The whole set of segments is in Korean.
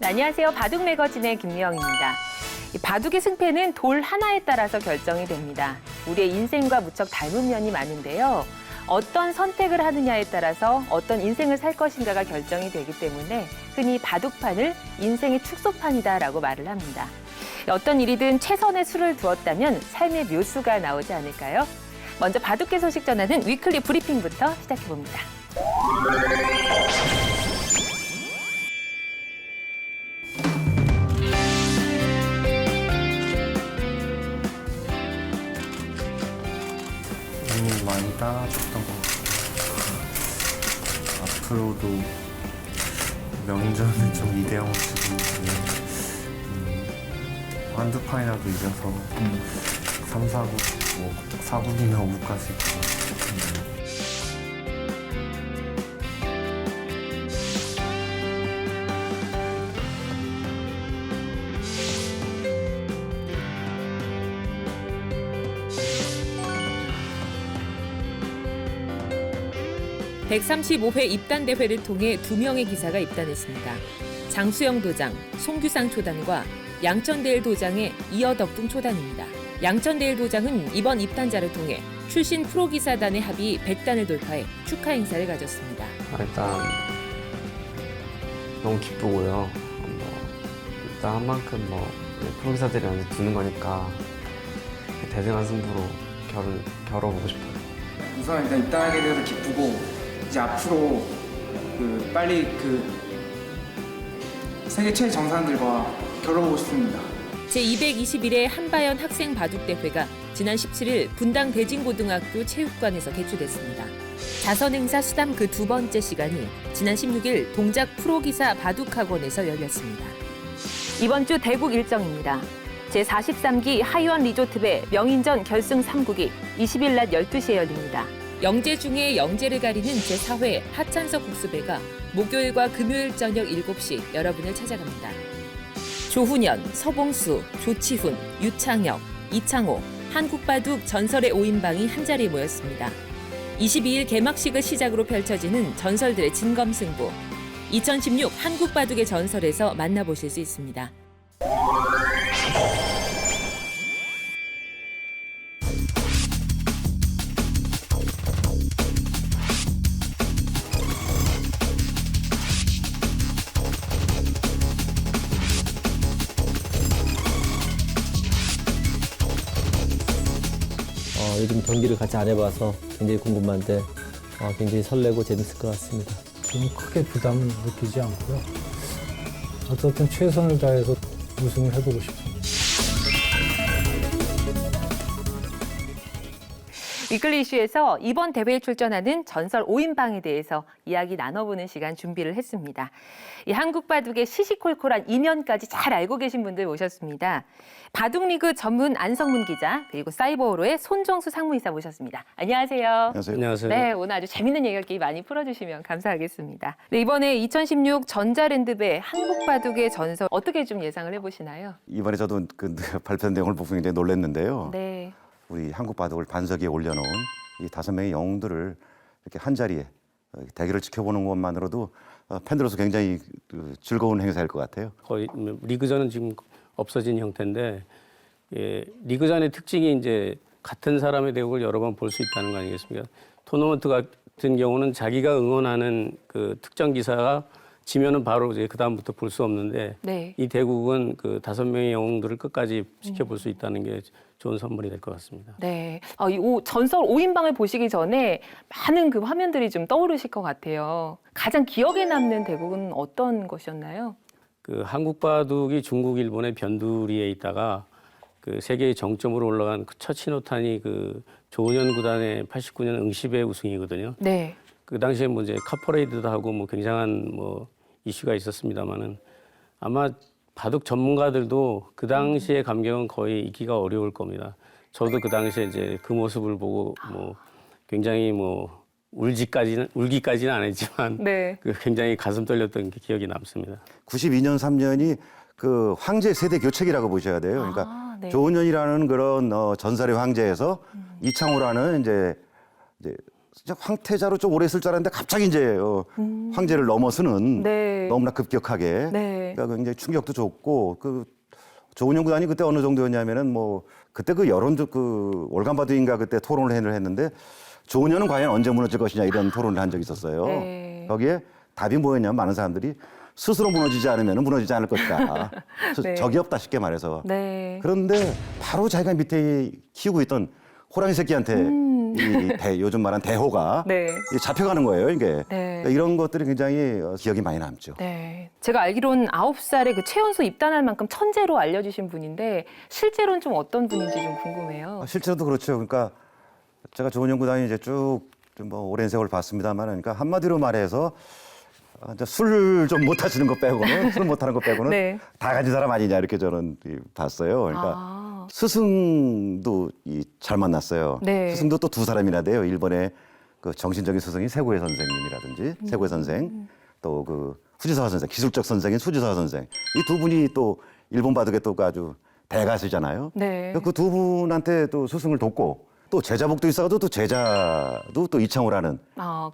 네, 안녕하세요. 바둑 매거진의 김미영입니다. 이 바둑의 승패는 돌 하나에 따라서 결정이 됩니다. 우리의 인생과 무척 닮은 면이 많은데요. 어떤 선택을 하느냐에 따라서 어떤 인생을 살 것인가가 결정이 되기 때문에 흔히 바둑판을 인생의 축소판이다라고 말을 합니다. 어떤 일이든 최선의 수를 두었다면 삶의 묘수가 나오지 않을까요? 먼저 바둑계 소식 전하는 위클리 브리핑부터 시작해봅니다. 많이 따라줬던 것 같아요. 앞으로도 명전은 좀 2대0 치고 한두 판이라도 이겨서 3, 4국, 뭐 4국이나 5국까지 135회 입단 대회를 통해 2명의 기사가 입단했습니다. 장수영 도장, 송규상 초단과 양천대일 도장의 이어덕둥 초단입니다. 양천대일 도장은 이번 입단자를 통해 출신 프로기사단의 합이 100단을 돌파해 축하 행사를 가졌습니다. 일단 너무 기쁘고요. 일단 한 만큼 프로기사들이 완전 두는 거니까 대등한 승부로 겨뤄보고 싶어요. 우선 일단 입단하게 돼서 기쁘고 이제 앞으로 빨리 세계 최정상들과 겨뤄보고 싶습니다. 제221회 한바연 학생 바둑대회가 지난 17일 분당 대진고등학교 체육관에서 개최됐습니다. 자선행사 수담 그 두 번째 시간이 지난 16일 동작 프로기사 바둑학원에서 열렸습니다. 이번 주 대국 일정입니다. 제43기 하이원 리조트배 명인전 결승 3국이 20일 낮 12시에 열립니다. 영재 중에 영재를 가리는 제4회 하찬석 국수배가 목요일과 금요일 저녁 7시 여러분을 찾아갑니다. 조훈현, 서봉수, 조치훈, 유창혁, 이창호, 한국바둑 전설의 5인방이 한자리에 모였습니다. 22일 개막식을 시작으로 펼쳐지는 전설들의 진검승부. 2016 한국바둑의 전설에서 만나보실 수 있습니다. 요즘 경기를 같이 안 해봐서 굉장히 궁금한데 굉장히 설레고 재밌을 것 같습니다. 저는 크게 부담을 느끼지 않고요. 어쨌든 최선을 다해서 우승을 해보고 싶습니다. 위클리 이슈에서 이번 대회에 출전하는 전설 5인방에 대해서 이야기 나눠보는 시간 준비를 했습니다. 이 한국 바둑의 시시콜콜한 이면까지 잘 알고 계신 분들 모셨습니다. 바둑리그 전문 안성문 기자 그리고 사이버오로의 손정수 상무이사 모셨습니다. 안녕하세요. 안녕하세요. 네, 오늘 아주 재밌는 얘기 많이 풀어주시면 감사하겠습니다. 네, 이번에 2016 전자랜드배 한국 바둑의 전설 어떻게 좀 예상을 해보시나요? 이번에 저도 발표한 내용을 보고 굉장히 놀랐는데요. 네. 우리 한국 바둑을 반석에 올려놓은 이 5명의 영웅들을 이렇게 한 자리에 대결을 지켜보는 것만으로도 팬들로서 굉장히 즐거운 행사일 것 같아요. 거의 리그전은 지금 없어진 형태인데 리그전의 특징이 이제 같은 사람의 대국을 여러 번 볼 수 있다는 거 아니겠습니까? 토너먼트 같은 경우는 자기가 응원하는 그 특정 기사가 지면은 바로 이제 그 다음부터 볼 수 없는데 네. 이 대국은 그 5명의 영웅들을 끝까지 지켜볼 수 있다는 게 좋은 선물이 될 것 같습니다. 네. 전설 5인방을 보시기 전에 많은 그 화면들이 좀 떠오르실 것 같아요. 가장 기억에 남는 대국은 어떤 것이었나요? 그 한국 바둑이 중국, 일본의 변두리에 있다가 그 세계의 정점으로 올라간 그 첫 신호탄이 그 조은현 구단의 89년 응시배 우승이거든요. 네. 그 당시에 뭐 이제 카퍼레이드도 하고 뭐 굉장한 뭐 이슈가 있었습니다만은 아마 바둑 전문가들도 그 당시의 감격은 거의 잊기가 어려울 겁니다. 저도 그 당시에 이제 그 모습을 보고 뭐 굉장히 뭐 울기까지는 안 했지만 네. 그 굉장히 가슴 떨렸던 게 기억이 남습니다. 92년, 3년이 그 황제 세대 교체기라고 보셔야 돼요. 그러니까 네. 조은현이라는 그런 전설의 황제에서 이창호라는 이제 진짜 황태자로 좀 오래 있을 줄 알았는데 갑자기 이제 황제를 넘어서는 네. 너무나 급격하게 네. 그러니까 굉장히 충격도 줬고 그 조은영 구단이 그때 어느 정도였냐면은 뭐 그때 그 여론조 그 월간바둑인가 그때 토론을 했는데 조은영은 과연 언제 무너질 것이냐 이런 토론을 한 적이 있었어요. 네. 거기에 답이 뭐였냐면 많은 사람들이 스스로 무너지지 않으면 무너지지 않을 것이다. 네. 적이 없다 쉽게 말해서. 네. 그런데 바로 자기가 밑에 키우고 있던 호랑이 새끼한테 요즘 말한 대호가 네. 이게 잡혀가는 거예요, 이게. 네. 그러니까 이런 것들이 굉장히 기억이 많이 남죠. 네. 제가 알기로는 9살에 그 최연소 입단할 만큼 천재로 알려주신 분인데 실제로는 좀 어떤 분인지 좀 궁금해요. 실제로도 그렇죠. 그러니까 제가 조은영 구단이 이제 쭉 뭐 오랜 세월 봤습니다만, 그러니까 한마디로 말해서 술 좀 못 하시는 거 빼고는 술 못 하는 거 빼고는 네. 다 가진 사람 아니냐 이렇게 저는 봤어요. 그러니까 스승도 잘 만났어요. 네. 스승도 또 두 사람이나 돼요. 일본의 그 정신적인 스승인 세고의 선생님이라든지 세고의 선생, 또 그 후지사와 선생, 기술적 선생인 후지사와 선생. 이 두 분이 또 일본 바둑의 또 아주 대가시잖아요. 네. 그 두 분한테 또 스승을 돕고 또 제자복도 있어도 또 제자도 또 이창호라는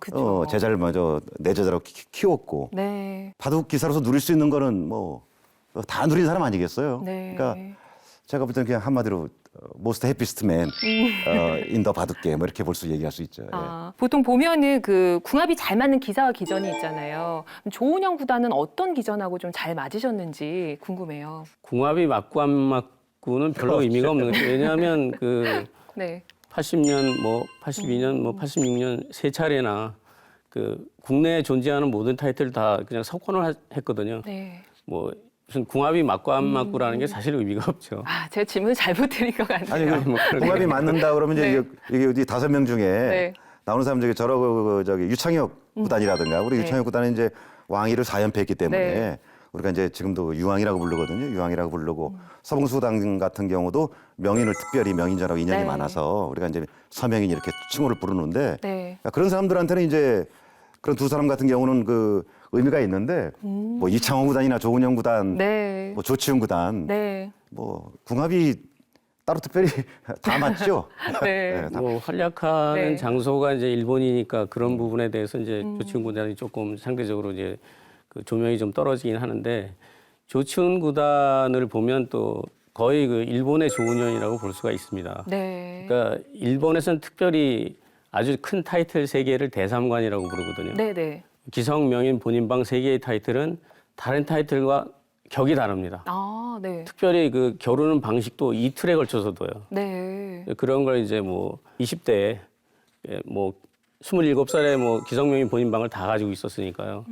그죠. 제자를 먼저 내 제자로 키웠고 네. 바둑 기사로서 누릴 수 있는 거는 뭐 다 누린 사람 아니겠어요. 네. 그러니까 제가 볼 때는 그냥 한마디로 most happiest man in the 바둑계 뭐 이렇게 볼 수 얘기할 수 있죠. 예. 보통 보면은 그 궁합이 잘 맞는 기사와 기전이 있잖아요. 조은영 구단은 어떤 기전하고 좀 잘 맞으셨는지 궁금해요. 궁합이 맞고 안 맞고는 별로 의미가 없는 거죠. 왜냐하면 그 네. 80년, 뭐 82년, 뭐 86년 세 차례나 그 국내에 존재하는 모든 타이틀을 다 그냥 석권을 했거든요. 네. 뭐 무슨 궁합이 맞고 안 맞고라는 게 사실 의미가 없죠. 제가 질문 잘못 드린 것 같네요. 아니 그 궁합이 맞는다 그러면 이제 이게 어디 5명 중에 네. 나오는 사람 중에 저기 유창혁 구단이라든가 우리 네. 유창혁 구단은 이제 왕위를 4연패했기 때문에 네. 우리가 이제 지금도 유왕이라고 부르거든요. 유왕이라고 부르고 서봉수당 같은 경우도 명인을 특별히 명인전하고 인연이 네. 많아서 우리가 이제 서명인 이렇게 칭호를 부르는데 네. 그런 사람들한테는 이제 그런 두 사람 같은 경우는 그 의미가 있는데 뭐 이창호 구단이나 조은영 구단, 네. 뭐 조치훈 구단, 네. 뭐 궁합이 따로 특별히 다 맞죠. 네. 뭐 활약하는 네. 장소가 이제 일본이니까 그런 부분에 대해서 이제 조치훈 구단이 조금 상대적으로 이제 그 조명이 좀 떨어지긴 하는데 조치훈 구단을 보면 또 거의 그 일본의 조은현이라고 볼 수가 있습니다. 네. 그러니까 일본에서는 특별히 아주 큰 타이틀 3개를 대삼관이라고 부르거든요. 네, 네. 기성, 명인, 본인방 3개의 타이틀은 다른 타이틀과 격이 다릅니다. 네. 특별히 그 겨루는 방식도 이틀에 걸쳐서 둬요. 네. 그런 걸 이제 뭐 20대에 뭐 27살에 뭐 기성명인 본인방을 다 가지고 있었으니까요.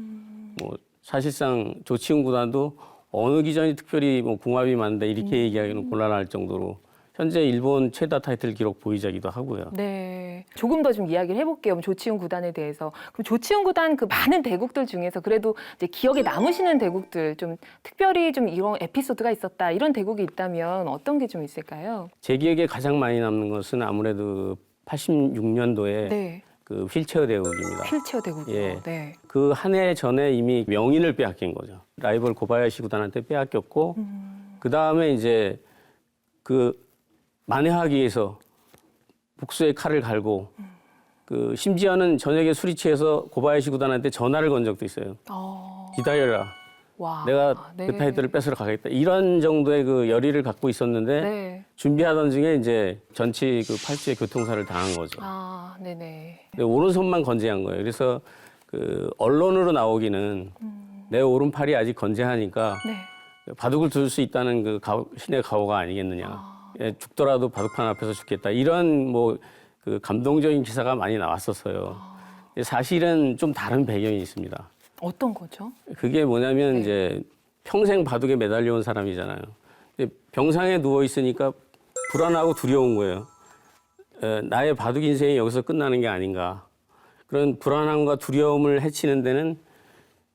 뭐 사실상 조치훈 구단도 어느 기전이 특별히 뭐 궁합이 맞는다 이렇게 얘기하기는 곤란할 정도로 현재 일본 최다 타이틀 기록 보유자기도 하고요. 네. 조금 더 좀 이야기를 해볼게요. 조치훈 구단에 대해서. 그럼 조치훈 구단 그 많은 대국들 중에서 그래도 이제 기억에 남으시는 대국들 좀 특별히 좀 이런 에피소드가 있었다 이런 대국이 있다면 어떤 게 좀 있을까요? 제 기억에 가장 많이 남는 것은 아무래도 86년도에 네. 그 휠체어 대국입니다. 휠체어 대국이요. 예. 네. 그 한 해 전에 이미 명인을 빼앗긴 거죠. 라이벌 고바야시 구단한테 빼앗겼고 그 다음에 이제 그 만회하기 위해서 복수의 칼을 갈고 그 심지어는 저녁에 술이 취해서 고바야시 구단한테 전화를 건 적도 있어요. 기다려라. 와. 내가 네. 그 타이틀을 뺏으러 가겠다. 이런 정도의 그 열의를 갖고 있었는데 네. 준비하던 중에 이제 전치 그 팔찌의 교통사를 당한 거죠. 네네. 근데 오른손만 건재한 거예요. 그래서 그 언론으로 나오기는 내 오른팔이 아직 건재하니까 네. 바둑을 둘 수 있다는 그 신의 가호가 아니겠느냐. 예, 죽더라도 바둑판 앞에서 죽겠다. 이런 뭐 그 감동적인 기사가 많이 나왔었어요. 사실은 좀 다른 배경이 있습니다. 어떤 거죠? 그게 뭐냐면 네. 이제 평생 바둑에 매달려 온 사람이잖아요. 근데 병상에 누워 있으니까 불안하고 두려운 거예요. 나의 바둑 인생이 여기서 끝나는 게 아닌가. 그런 불안함과 두려움을 해치는 데는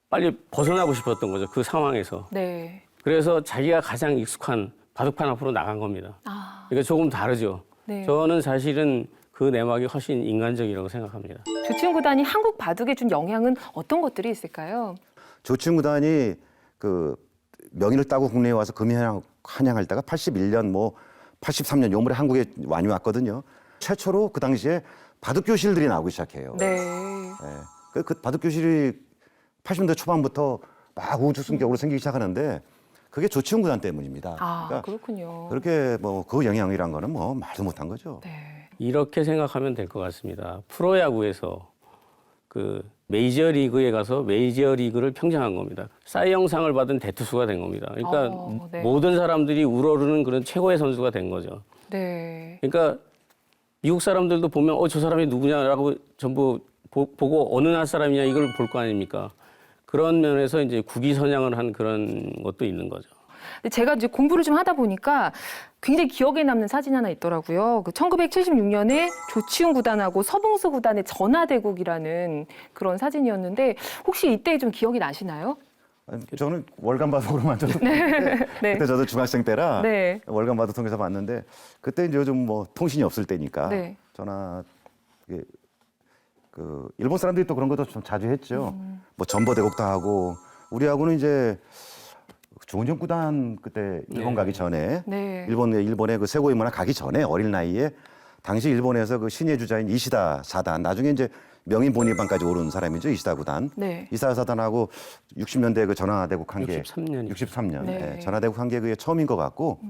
빨리 벗어나고 싶었던 거죠. 그 상황에서. 네. 그래서 자기가 가장 익숙한 바둑판 앞으로 나간 겁니다. 그러니까 조금 다르죠. 네. 저는 사실은 그 내막이 훨씬 인간적이라고 생각합니다. 조치훈 구단이 한국 바둑에 준 영향은 어떤 것들이 있을까요? 조치훈 구단이 그 명인을 따고 국내에 와서 금이 한양할 때가 81년 뭐 83년 요 무렵에 한국에 많이 왔거든요. 최초로 그 당시에 바둑 교실들이 나오기 시작해요. 네. 그 바둑 교실이 80년대 초반부터 막 우후죽순격으로 생기기 시작하는데 그게 조치훈 구단 때문입니다. 아, 그러니까 그렇군요. 그렇게 뭐 그 영향이란 거는 뭐 말도 못한 거죠. 네. 이렇게 생각하면 될 것 같습니다. 프로야구에서 그 메이저리그에 가서 메이저리그를 평정한 겁니다. 사이 영상을 받은 대투수가 된 겁니다. 그러니까 네. 모든 사람들이 우러르는 그런 최고의 선수가 된 거죠. 네. 그러니까 미국 사람들도 보면 저 사람이 누구냐라고 전부 보고 어느 나라 사람이냐 이걸 볼 거 아닙니까? 그런 면에서 이제 국위선양을 한 그런 것도 있는 거죠. 근데 제가 이제 공부를 좀 하다 보니까 굉장히 기억에 남는 사진이 하나 있더라고요. 그 1976년에 조치훈 구단하고 서봉수 구단의 전화대국이라는 그런 사진이었는데 혹시 이때 좀 기억이 나시나요? 아니, 저는 월간 바둑으로만 저도 봤는데 네. 그때 저도 중학생 때라 네. 월간 바둑 통해서 봤는데 그때 이제 요즘 뭐 통신이 없을 때니까 네. 전화 그 일본 사람들이 또 그런 것도 좀 자주 했죠. 뭐 전보대국도 하고 우리하고는 이제 조은정 구단 그때 일본 가기 전에 네. 일본의 그 세고의 문화 가기 전에 어린 나이에 당시 일본에서 그 신예 주자인 이시다 사단 나중에 이제 명인 본일반까지 오른 사람이죠. 이시다 구단. 네. 이시다 사단하고 60년대 그 전화대국 한 게 63년. 네. 전화대국 한 게 그게 처음인 것 같고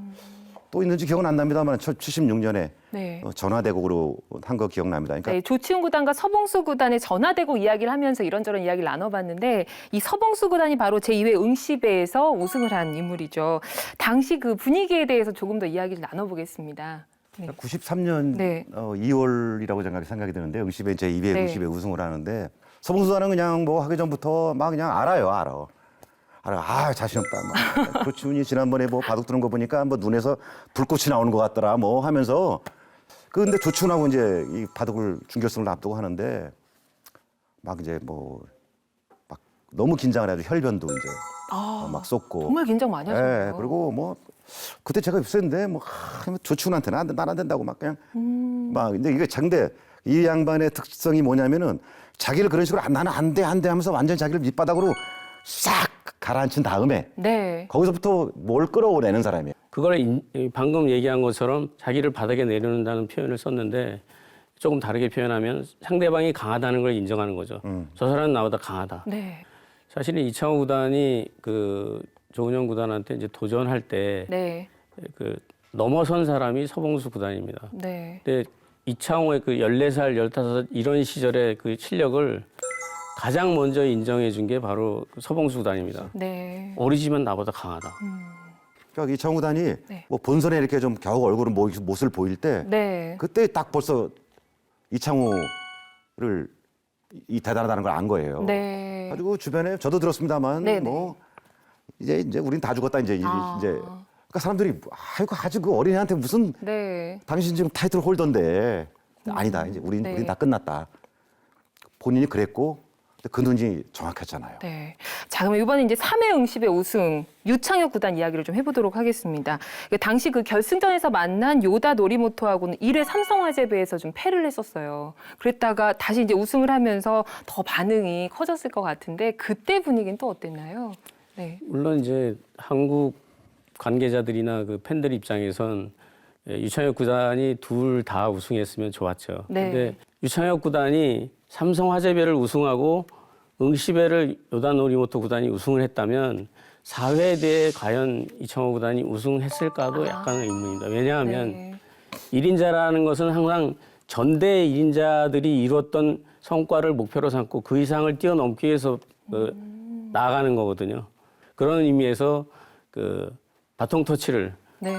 또 있는지 기억은 안 납니다만 76년에 네. 전화대국으로 한 거 기억납니다. 그러니까 네, 조치훈 구단과 서봉수 구단의 전화대국 이야기를 하면서 이런저런 이야기를 나눠봤는데 이 서봉수 구단이 바로 제2회 응시배에서 우승을 한 인물이죠. 당시 그 분위기에 대해서 조금 더 이야기를 나눠보겠습니다. 네. 93년 네. 2월이라고 생각이 드는데 응시배 제2회 네. 응시배 우승을 하는데 서봉수단은 그냥 뭐 하기 전부터 막 그냥 알아. 아 자신 없다. 막 조치훈이 지난번에 뭐 바둑 두는 거 보니까 뭐 눈에서 불꽃이 나오는 것 같더라. 뭐 하면서 근데 조치훈하고 이제 이 바둑을 준결승을 앞두고 하는데 막 이제 뭐 막 너무 긴장을 해가지고 혈변도 이제 막 쏟고. 정말 긴장 많이 하셨네요. 예, 그리고 뭐 그때 제가 입수했는데 뭐 조치훈한테는 안 된다고 막 그냥 막 근데 이게 장대 이 양반의 특성이 뭐냐면은 자기를 그런 식으로 나는 안 돼 하면서 완전 자기를 밑바닥으로 싹 가라앉힌 다음에 네. 거기서부터 뭘 끌어내는 사람이에요. 그걸 방금 얘기한 것처럼 자기를 바닥에 내려놓는다는 표현을 썼는데 조금 다르게 표현하면 상대방이 강하다는 걸 인정하는 거죠. 저 사람은 나보다 강하다. 네. 사실은 이창호 구단이 그 조은영 구단한테 이제 도전할 때 네. 그 넘어선 사람이 서봉수 구단입니다. 네. 근데 이창호의 그 14살, 15 이런 시절의 그 실력을 가장 먼저 인정해 준 게 바로 서봉수 구단입니다. 네. 어리지만 나보다 강하다. 그러니까 이창호 구단이 네. 뭐 본선에 이렇게 좀 겨우 얼굴은 못을 보일 때 네. 그때 딱 벌써 이창호를 이 대단하다는 걸 안 거예요. 네. 가지고 주변에 저도 들었습니다만 네네. 뭐 이제 우린 다 죽었다 이제 그러니까 사람들이 아이고 아주 그 어린애한테 무슨 네. 당신 지금 타이틀 홀더인데 아니다 이제 우린 다 끝났다. 본인이 그랬고 그 눈이 정확했잖아요. 네. 자, 그럼 이번에 이제 3회 응시배 우승 유창혁 구단 이야기를 좀 해보도록 하겠습니다. 당시 그 결승전에서 만난 요다 노리모토하고는 1회 삼성화재배에서 좀 패를 했었어요. 그랬다가 다시 이제 우승을 하면서 더 반응이 커졌을 것 같은데 그때 분위기는 또 어땠나요? 네. 물론 이제 한국 관계자들이나 그 팬들 입장에선 유창혁 구단이 둘 다 우승했으면 좋았죠. 네. 근데 유창혁 구단이 삼성화재배를 우승하고 응시배를 요다 노리모토 구단이 우승을 했다면 4회대에 과연 이창호 구단이 우승했을까도 약간의 의문입니다. 왜냐하면 네. 1인자라는 것은 항상 전대 1인자들이 이뤘던 성과를 목표로 삼고 그 이상을 뛰어넘기 위해서 나아가는 거거든요. 그런 의미에서 그 바통 터치를 네.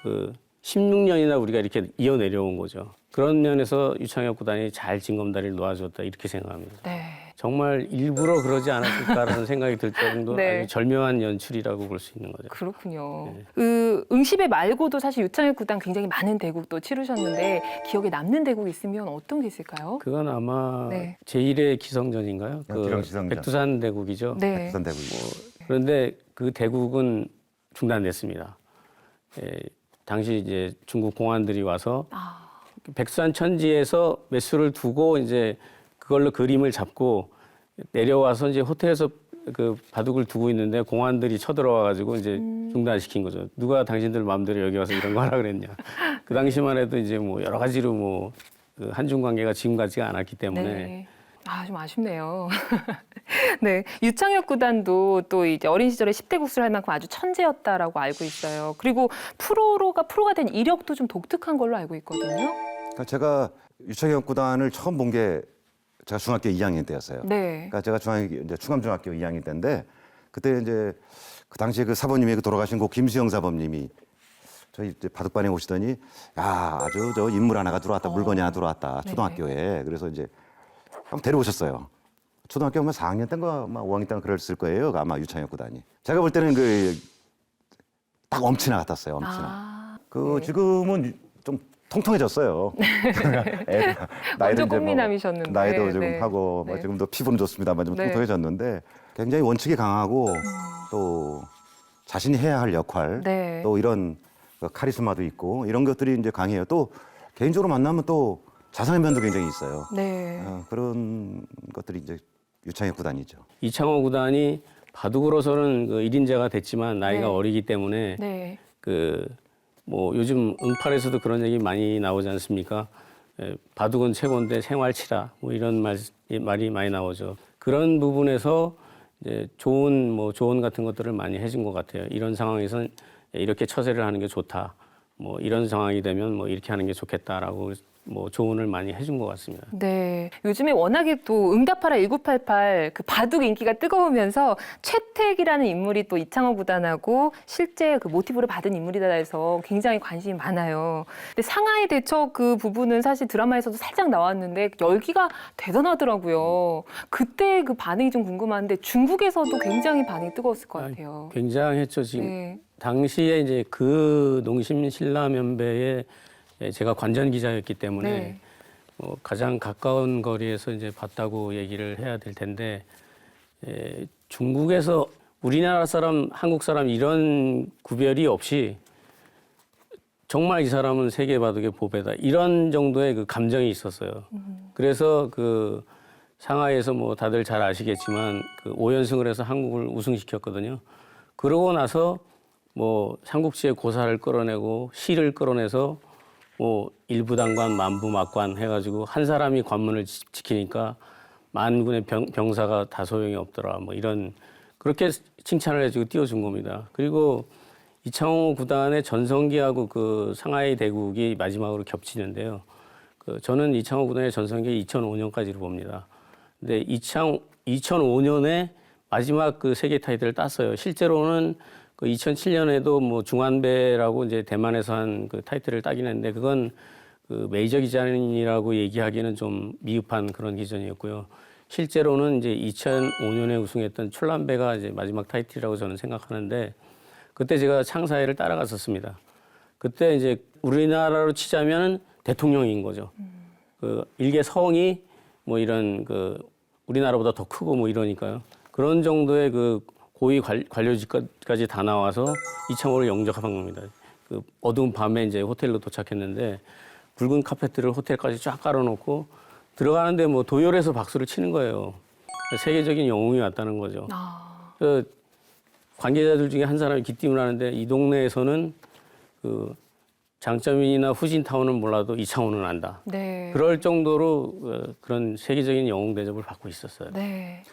그 16년이나 우리가 이렇게 이어 내려온 거죠. 그런 면에서 유창혁 구단이 잘 징검다리를 놓아줬다 이렇게 생각합니다. 네. 정말 일부러 그러지 않았을까라는 생각이 들 정도 네. 아주 절묘한 연출이라고 볼 수 있는 거죠. 그렇군요. 네. 그 응시배 말고도 사실 유창혁 구단 굉장히 많은 대국도 치르셨는데 기억에 남는 대국 있으면 어떤 게 있을까요? 그건 아마 네. 제1회 기성전인가요? 기성전. 백두산 대국이죠. 네. 백두산 대국. 그런데 그 대국은 중단됐습니다. 당시 이제 중국 공안들이 와서 백두산 천지에서 매수를 두고 이제 그걸로 그림을 잡고 내려와서 이제 호텔에서 그 바둑을 두고 있는데 공안들이 쳐들어와 가지고 이제 중단시킨 거죠. 누가 당신들 마음대로 여기 와서 이런 거 하라 그랬냐. 그 당시만 해도 이제 뭐 여러 가지로 뭐 그 한중 관계가 지금 같지가 않았기 때문에 네. 아, 좀 아쉽네요. 네, 유창혁 구단도 또 이제 어린 시절에 10대 국수를 할 만큼 아주 천재였다라고 알고 있어요. 그리고 프로가 된 이력도 좀 독특한 걸로 알고 있거든요. 그러니까 제가 유창혁 구단을 처음 본 게 제가 중학교 2학년 때였어요. 네. 그러니까 제가 이제 충암중학교 2학년 때인데 그때 이제 그 당시에 그 사범님이 그 돌아가신 고 김수영 사범님이 저희 이제 바둑반에 오시더니 야 아주 저 인물 하나가 들어왔다 물건이 하나 들어왔다 초등학교에 그래서 이제 한번 데려오셨어요. 초등학교 아마 4학년 때인가 아마 5학년 때인가 그랬을 거예요. 아마 유창혁 구단이. 제가 볼 때는 그 딱 엄친아 같았어요. 엄친아. 아, 그 지금은 좀 통통해졌어요. 애가 완전 이제 뭐 꽃미남이셨는데. 나이도 좀 네. 하고 뭐 네. 지금도 피부는 좋습니다만 좀 네. 통통해졌는데 굉장히 원칙이 강하고 또 자신이 해야 할 역할 네. 또 이런 그 카리스마도 있고 이런 것들이 이제 강해요. 또 개인적으로 만나면 또 자상한 면도 굉장히 있어요. 네. 그런 것들이 이제 유창혁 구단이죠. 이창호 구단이 바둑으로서는 그 1인자가 됐지만 나이가 네. 어리기 때문에 네. 그 뭐 요즘 응팔에서도 그런 얘기 많이 나오지 않습니까? 바둑은 최고인데 생활치라 뭐 이런 말이 많이 나오죠. 그런 부분에서 이제 좋은 뭐 조언 같은 것들을 많이 해준 것 같아요. 이런 상황에서 이렇게 처세를 하는 게 좋다. 뭐 이런 상황이 되면 뭐 이렇게 하는 게 좋겠다라고 뭐 조언을 많이 해준 것 같습니다. 네. 요즘에 워낙에 또 응답하라 1988 그 바둑 인기가 뜨거우면서 최택이라는 인물이 또 이창호 구단하고 실제 그 모티브를 받은 인물이다 해서 굉장히 관심이 많아요. 근데 상하이 대처 그 부분은 사실 드라마에서도 살짝 나왔는데 열기가 대단하더라고요. 그때 그 반응이 좀 궁금한데 중국에서도 굉장히 반응이 뜨거웠을 것 같아요. 굉장했죠. 지금 네. 당시에 이제 그 농심 신라면배에 제가 관전 기자였기 때문에 네. 가장 가까운 거리에서 이제 봤다고 얘기를 해야 될 텐데 중국에서 우리나라 사람, 한국 사람 이런 구별이 없이 정말 이 사람은 세계 바둑의 보배다 이런 정도의 그 감정이 있었어요. 그래서 그 상하이에서 뭐 다들 잘 아시겠지만 그 5연승을 해서 한국을 우승시켰거든요. 그러고 나서 뭐 삼국지의 고사를 끌어내고 시를 끌어내서 뭐 일부당관 만부막관 해가지고 한 사람이 관문을 지키니까 만군의 병사가 다 소용이 없더라 뭐 이런 그렇게 칭찬을 해주고 띄워준 겁니다. 그리고 이창호 구단의 전성기하고 그 상하이 대국이 마지막으로 겹치는데요. 저는 이창호 구단의 전성기 2005년까지로 봅니다. 근데 2005년에 마지막 그 세계 타이틀을 땄어요. 실제로는 그 2007년에도 뭐 중한배라고 이제 대만에서 한 그 타이틀을 따긴 했는데 그건 그 메이저 기전이라고 얘기하기는 좀 미흡한 그런 기전이었고요. 실제로는 이제 2005년에 우승했던 출란배가 이제 마지막 타이틀이라고 저는 생각하는데 그때 제가 창사회를 따라갔었습니다. 그때 이제 우리나라로 치자면 대통령인 거죠. 그 일개 성이 뭐 이런 그 우리나라보다 더 크고 뭐 이러니까요. 그런 정도의 그 고위 관료직까지 다 나와서 이창호를 영접한 겁니다. 그 어두운 밤에 이제 호텔로 도착했는데 붉은 카페트를 호텔까지 쫙 깔아놓고 들어가는데 뭐 도열해서 박수를 치는 거예요. 세계적인 영웅이 왔다는 거죠. 그 관계자들 중에 한 사람이 기띔을 하는데 이 동네에서는 그 장점이나 후진타운은 몰라도 이창호는 안다. 네. 그럴 정도로 그런 세계적인 영웅 대접을 받고 있었어요. 네.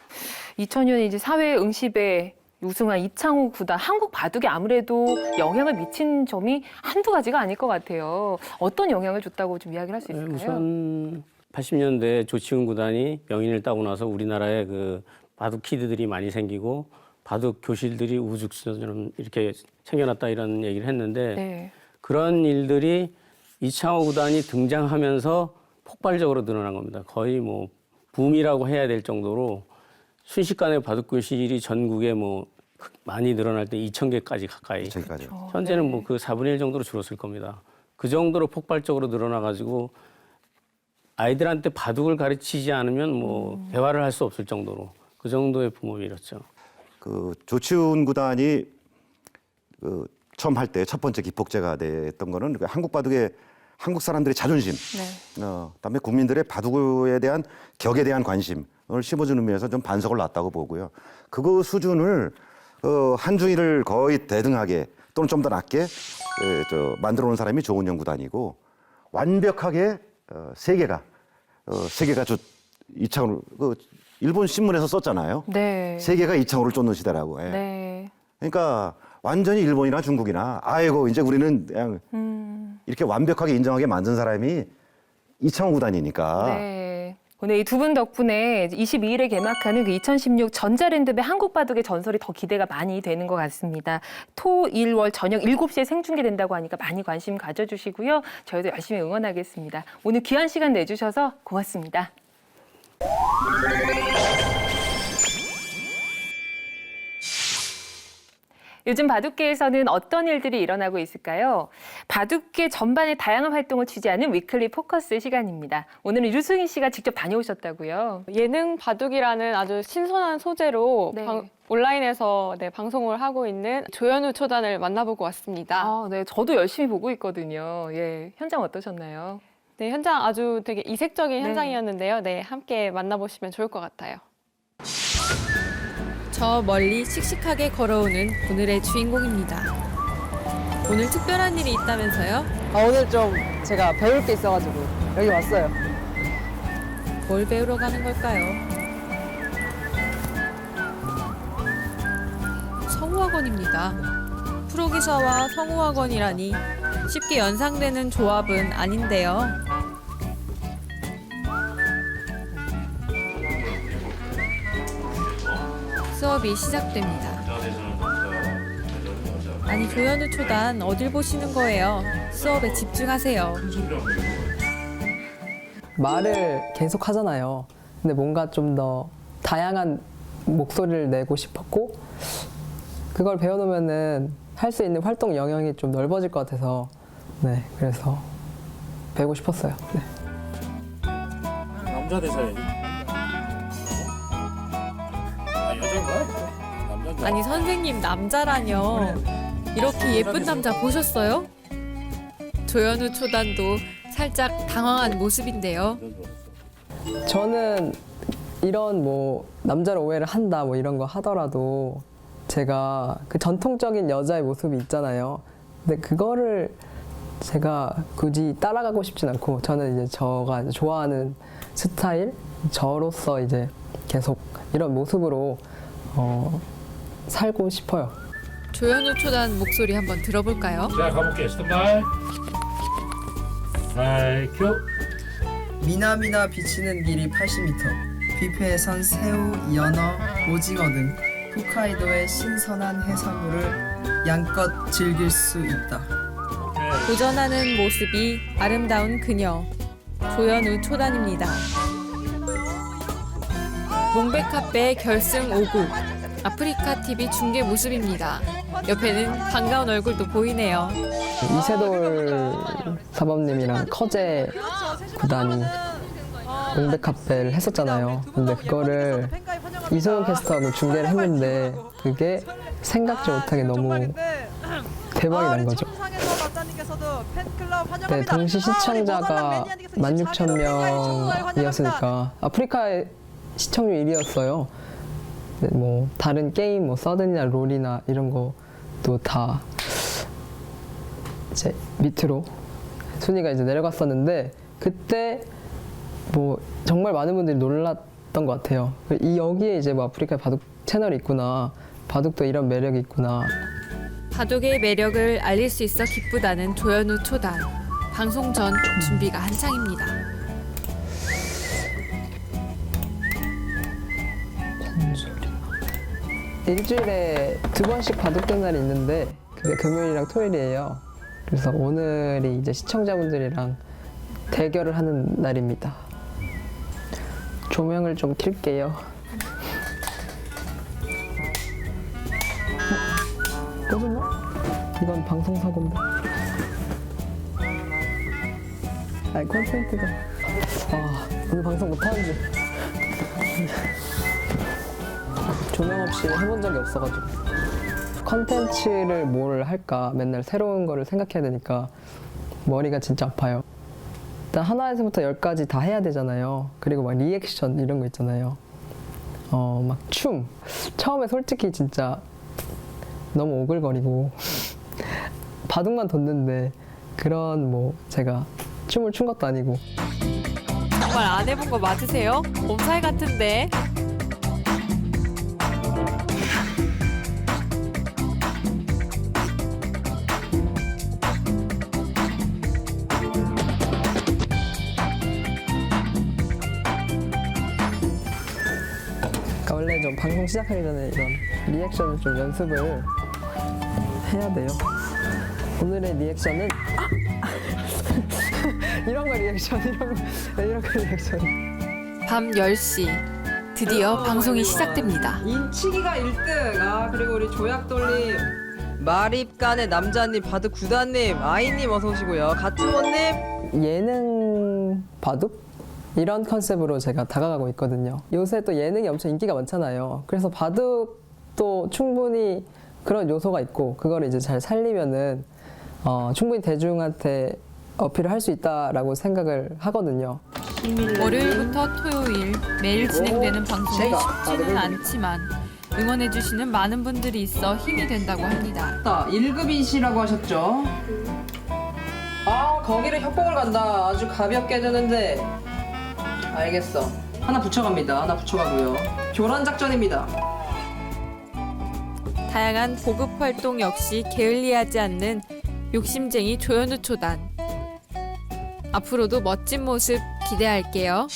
2000년 이제 사회 응시배 우승한 이창호 구단 한국 바둑에 아무래도 영향을 미친 점이 한두 가지가 아닐 것 같아요. 어떤 영향을 줬다고 좀 이야기를 할 수 있을까요? 우선 80년대 조치훈 구단이 명인을 따고 나서 우리나라에 그 바둑 키드들이 많이 생기고 바둑 교실들이 우죽처럼 이렇게 생겨났다 이런 얘기를 했는데 네. 그런 일들이 이창호 구단이 등장하면서 폭발적으로 늘어난 겁니다. 거의 뭐 붐이라고 해야 될 정도로 순식간에 바둑 교실이 전국에 뭐 많이 늘어날 때 2,000개까지 가까이. 2,000개까지. 현재는 네. 뭐 그 4분의 1 정도로 줄었을 겁니다. 그 정도로 폭발적으로 늘어나가지고 아이들한테 바둑을 가르치지 않으면 뭐 대화를 할 수 없을 정도로 그 정도의 붐을 일었죠. 그 조치훈 구단이 그 처음 할 때 첫 번째 기폭제가 됐던 거는 그 한국 바둑의 한국 사람들의 자존심, 네. 그다음에 국민들의 바둑에 대한 격에 대한 관심을 심어주는 의미에서 좀 반석을 놨다고 보고요. 그거 수준을 한중일을 거의 대등하게 또는 좀 더 낮게 만들어 놓은 사람이 조은영 구단이고 완벽하게 세계가 이창호를 일본 신문에서 썼잖아요. 네. 세계가 이창호를 쫓는 시대라고. 예. 네. 그러니까 완전히 일본이나 중국이나 아이고 이제 우리는 그냥 이렇게 완벽하게 인정하게 만든 사람이 이창호 구단이니까. 네. 오늘 이 두 분 덕분에 22일에 개막하는 그 2016 전자랜드배 한국바둑의 전설이 더 기대가 많이 되는 것 같습니다. 토, 일, 월 저녁 7시에 생중계된다고 하니까 많이 관심 가져주시고요. 저희도 열심히 응원하겠습니다. 오늘 귀한 시간 내주셔서 고맙습니다. 요즘 바둑계에서는 어떤 일들이 일어나고 있을까요? 바둑계 전반의 다양한 활동을 취재하는 위클리 포커스 시간입니다. 오늘은 유승희 씨가 직접 다녀오셨다고요? 예능 바둑이라는 아주 신선한 소재로 네. 온라인에서 방송을 하고 있는 조현우 초단을 만나보고 왔습니다. 아, 네, 저도 열심히 보고 있거든요. 예, 현장 어떠셨나요? 네, 현장 아주 되게 이색적인 네. 현장이었는데요. 네, 함께 만나보시면 좋을 것 같아요. 저 멀리 씩씩하게 걸어오는 오늘의 주인공입니다. 오늘 특별한 일이 있다면서요? 오늘 좀 제가 배울 게 있어가지고 여기 왔어요. 뭘 배우러 가는 걸까요? 성우학원입니다. 프로기사와 성우학원이라니 쉽게 연상되는 조합은 아닌데요. 수업이 시작됩니다. 아니 조현우 초단 어딜 보시는 거예요? 수업에 집중하세요. 말을 계속 하잖아요. 근데 뭔가 좀 더 다양한 목소리를 내고 싶었고 그걸 배워놓으면은 할 수 있는 활동 영역이 좀 넓어질 것 같아서 네 그래서 배우고 싶었어요. 네. 남자 대사야지. 여자인가? 남자인가? 아니 선생님 남자라뇨. 이렇게 예쁜 남자 보셨어요? 조현우 초단도 살짝 당황한 모습인데요. 저는 이런 뭐 남자를 오해를 한다 뭐 이런 거 하더라도 제가 그 전통적인 여자의 모습이 있잖아요. 근데 그거를 제가 굳이 따라가고 싶진 않고 저는 이제 저가 이제 좋아하는 스타일, 저로서 이제 계속 이런 모습으로 살고 싶어요. 조현우 초단 목소리 한번 들어볼까요? 자, 가볼게. 스탠바이. 하이, 큐. 미나미나 비치는 길이 80m. 뷔페에선 새우, 연어, 오징어 등 홋카이도의 신선한 해산물을 양껏 즐길 수 있다. 도전하는 모습이 아름다운 그녀 조현우 초단입니다. 몽백카페 결승 5구 아프리카 TV 중계 모습입니다. 옆에는 반가운 얼굴도 보이네요. 이세돌 사범님이랑 커제 구단이 몽백카페를 했었잖아요. 근데 그거를 이승훈 캐스터하고 중계를 했는데 그게 생각지 못하게 너무 대박이 난 거죠. 네, 동시 시청자가 16,000명이었으니까 아프리카의 시청률 1위였어요. 네, 뭐 다른 게임, 뭐 서든이나 롤이나 이런 것도 다 이제 밑으로 순위가 이제 내려갔었는데 그때 뭐 정말 많은 분들이 놀랐던 것 같아요. 이 여기에 이제 뭐 아프리카 바둑 채널이 있구나, 바둑도 이런 매력이 있구나. 바둑의 매력을 알릴 수 있어 기쁘다는 조현우 초단. 방송 전 준비가 한창입니다. 일주일에 2번씩 바둑된 날이 있는데 그게 금요일이랑 토요일이에요. 그래서 오늘이 이제 시청자분들이랑 대결을 하는 날입니다. 조명을 좀 켤게요. 꺼졌나? 이건 방송사고인데. 아니 콘센트가. 오늘 방송 못하는지. 조명 없이 해본 적이 없어가지고. 컨텐츠를 뭘 할까 맨날 새로운 거를 생각해야 되니까 머리가 진짜 아파요. 일단 하나에서부터 10까지 다 해야 되잖아요. 그리고 막 리액션 이런 거 있잖아요. 막 춤. 처음에 솔직히 진짜 너무 오글거리고 바둑만 뒀는데 그런 뭐 제가 춤을 춘 것도 아니고 정말 안 해본 거 맞으세요? 몸살 같은데. 그러니까 원래 좀 방송 시작하기 전에 이런 리액션을 좀 연습을 해야 돼요. 오늘의 리액션은 이런 거 리액션, 이런 거 리액션. 밤 10시. 드디어 방송이 시작됩니다. 인치기가 1등. 그리고 우리 조약돌님, 마립간의 남자님, 바둑 구단님, 아이님 어서 오시고요. 가츠모님. 예능 바둑? 이런 컨셉으로 제가 다가가고 있거든요. 요새 또 예능이 엄청 인기가 많잖아요. 그래서 바둑도 충분히 그런 요소가 있고 그거를 이제 잘 살리면은 충분히 대중한테 어필을 할 수 있다라고 생각을 하거든요. 월요일부터 토요일 매일 진행되는 방송이 쉽지는 않지만 응원해주시는 많은 분들이 있어 힘이 된다고 합니다. 1급이시라고 하셨죠? 거기를 협곡을 간다. 아주 가볍게 해주는데. 알겠어. 하나 붙여갑니다. 하나 붙여가고요. 교란 작전입니다. 다양한 보급 활동 역시 게을리하지 않는 욕심쟁이 조현우 초단. 앞으로도 멋진 모습 기대할게요.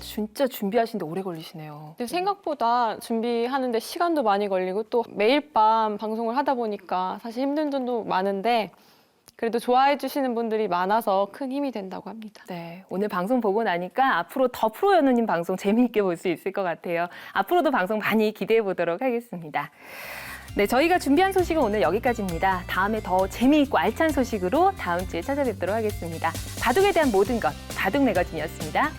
진짜 준비하시는데 오래 걸리시네요. 근데 생각보다 준비하는데 시간도 많이 걸리고 또 매일 밤 방송을 하다 보니까 사실 힘든 점도 많은데 그래도 좋아해 주시는 분들이 많아서 큰 힘이 된다고 합니다. 네, 오늘 방송 보고 나니까 앞으로 더 프로연우님 방송 재미있게 볼 수 있을 것 같아요. 앞으로도 방송 많이 기대해 보도록 하겠습니다. 네, 저희가 준비한 소식은 오늘 여기까지입니다. 다음에 더 재미있고 알찬 소식으로 다음 주에 찾아뵙도록 하겠습니다. 바둑에 대한 모든 것, 바둑 매거진이었습니다.